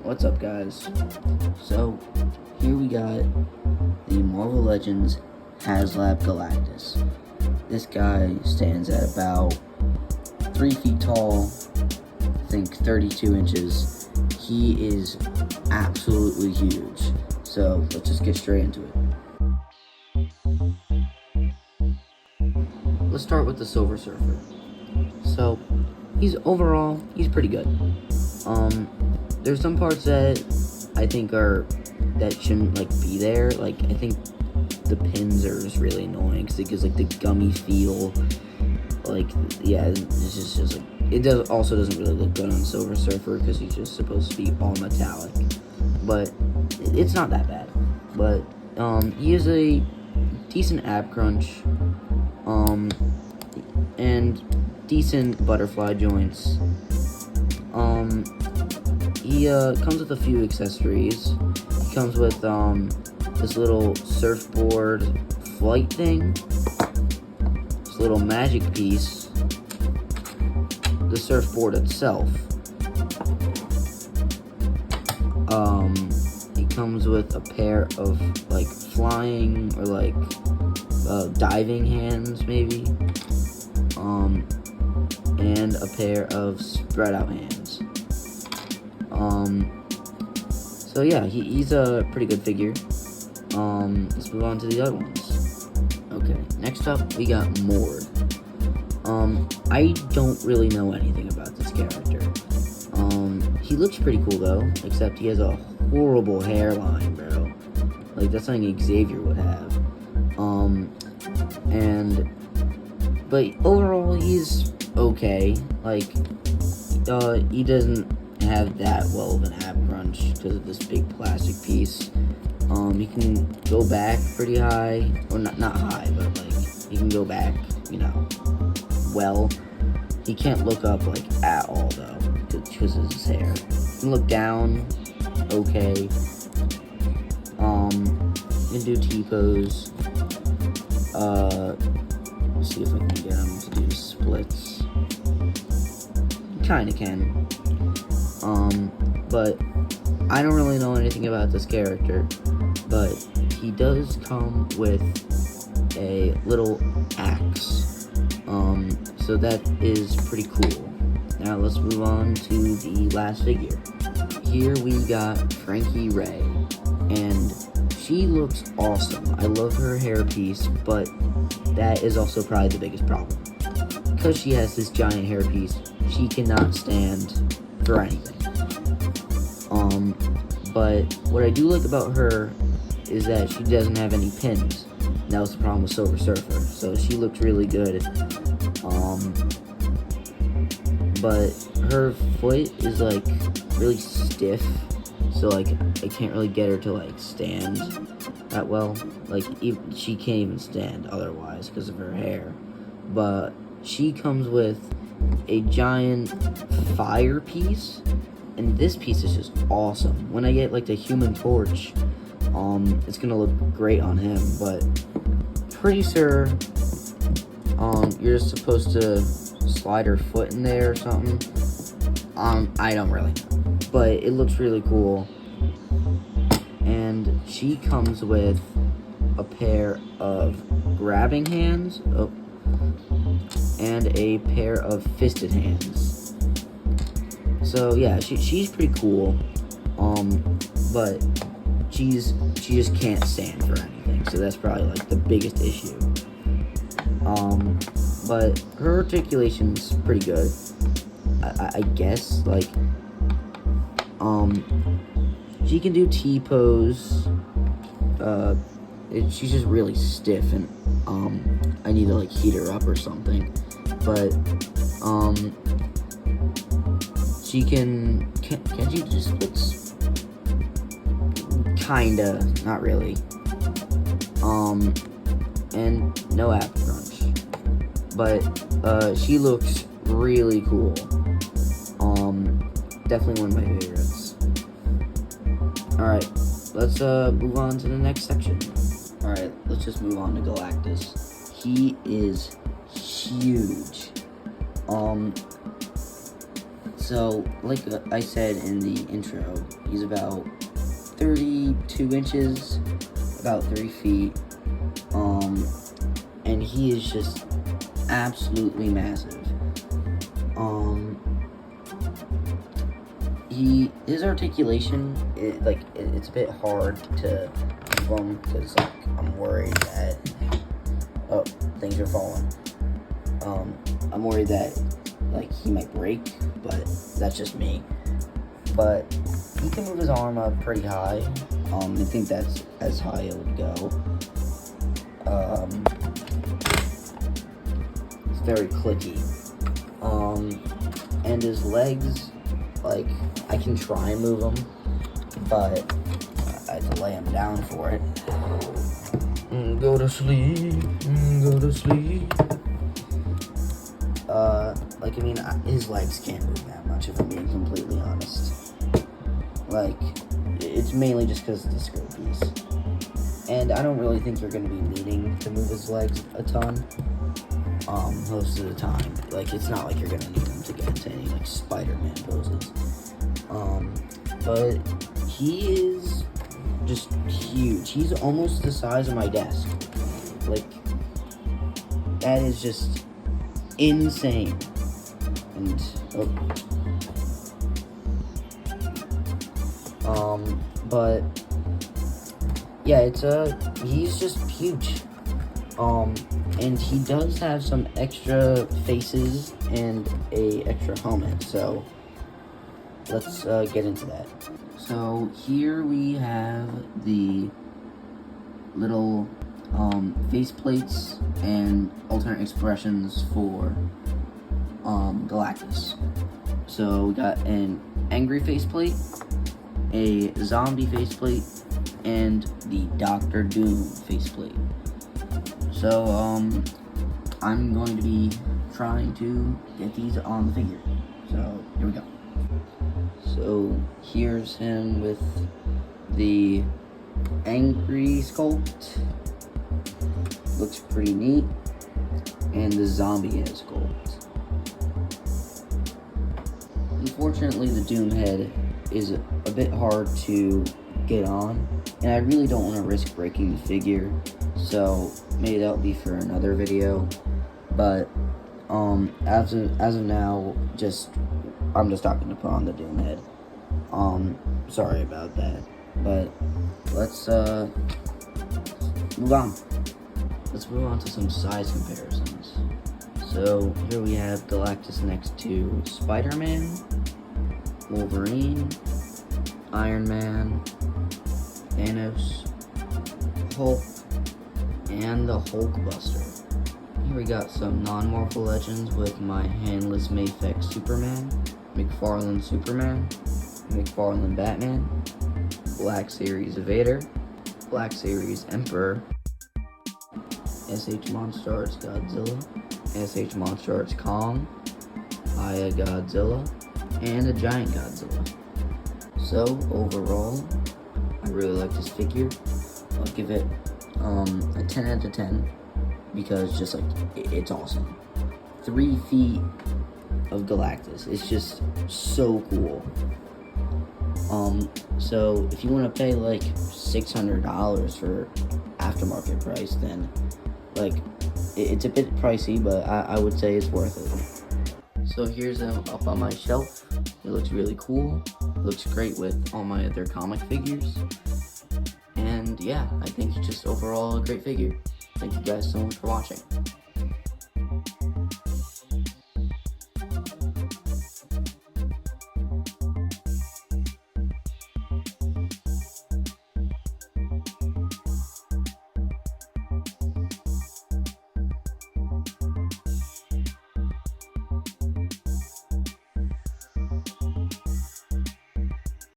What's up, guys? So, here we got the Marvel Legends Haslab Galactus. This guy stands at about 3 feet tall, I think 32 inches. He is absolutely huge. So, let's just get straight into it. Let's start with the Silver Surfer. So, he's pretty good. There's some parts that I think that shouldn't be there. I think the pins are just really annoying because it gives the gummy feel. It's just it doesn't really look good on Silver Surfer because he's just supposed to be all metallic. But it's not that bad. But he has a decent ab crunch, and decent butterfly joints. He comes with a few accessories. He comes with this little surfboard flight thing, this little magic piece, the surfboard itself. He comes with a pair of flying or diving hands maybe, and a pair of spread out hands. So yeah, he's a pretty good figure. Let's move on to the other ones. Okay, next up we got Mord. I don't really know anything about this character. He looks pretty cool though, except he has a horrible hairline, bro. That's something Xavier would have. But overall he's okay. He doesn't have that well of an ab crunch because of this big plastic piece. He can go back pretty high, or not high, but he can go back, well. He can't look up at all though because of his hair. He can look down, okay. He can do T-pose. Let's see if I can get him to do splits. Kinda can. But I don't really know anything about this character, but he does come with a little axe, so that is pretty cool. Now let's move on to the last figure. Here we got Frankie Ray, and she looks awesome. I love her hairpiece, but that is also probably the biggest problem. Because she has this giant hairpiece, she cannot stand for anything. But what I do like about her is that she doesn't have any pins. And that was the problem with Silver Surfer. So she looks really good. But her foot is really stiff. So I can't really get her to stand that well. She can't even stand otherwise because of her hair. But she comes with a giant fire piece, and this piece is just awesome. When I get the Human Torch, it's gonna look great on him, but pretty sure you're just supposed to slide her foot in there or something. I don't really know, but it looks really cool. And she comes with a pair of grabbing hands, and a pair of fisted hands. So yeah, she's pretty cool, but she just can't stand for anything. So that's probably the biggest issue. But her articulation's pretty good. I guess she can do T-pose. She's just really stiff, and I need to heat her up or something. But she can she do splits? Kinda, not really. And no ab crunch. But she looks really cool. Definitely one of my favorites. Alright, let's move on to the next section. Alright, let's just move on to Galactus. He is huge. So, like I said in the intro, he's about 32 inches, about 3 feet, and he is just absolutely massive. His articulation, it's a bit hard to keep him, because, like, I'm worried that, oh, things are falling. I'm worried that, like, he might break, but that's just me. But he can move his arm up pretty high. I think that's as high it would go. It's very clicky. And his legs, like, I can try and move them, but I have to lay him down for it. Go to sleep, go to sleep. Like, I mean, his legs can't move that much, if I'm being completely honest. Like, it's mainly just because of the skirt piece. And I don't really think you're going to be needing to move his legs a ton, most of the time. Like, it's not like you're going to need him to get into any, like, Spider-Man poses. But he is just huge. He's almost the size of my desk. Like, that is just insane. And but yeah, he's just huge. And he does have some extra faces and a extra helmet, so let's get into that. So here we have the little face plates and alternate expressions for Galactus. So we got an angry faceplate, a zombie faceplate, and the Doctor Doom faceplate. So I'm going to be trying to get these on the figure. So here we go. So here's him with the angry sculpt. Looks pretty neat. And the zombie head sculpt. Unfortunately, the Doom head is a bit hard to get on, and I really don't want to risk breaking the figure, so maybe that'll be for another video. But as of now, I'm just talking to put on the Doom head. Sorry about that, but let's move on. Let's move on to some size comparisons. So here we have Galactus next to Spider-Man, Wolverine, Iron Man, Thanos, Hulk, and the Hulkbuster. Here we got some non-Marvel Legends with my handless Mayfix Superman, McFarlane Superman, McFarlane Batman, Black Series Vader, Black Series Emperor, SH Monstars Godzilla, SH Monstars Kong, Aya Godzilla, and a Giant Godzilla. So overall, I really like this figure. I'll give it a 10 out of 10 because just like it's awesome. 3 feet of Galactus. It's just so cool. So if you want to pay like $600 for aftermarket price, then like it's a bit pricey, but I would say it's worth it. So here's him up on my shelf. It looks really cool. It looks great with all my other comic figures. And yeah, I think it's just overall a great figure. Thank you guys so much for watching.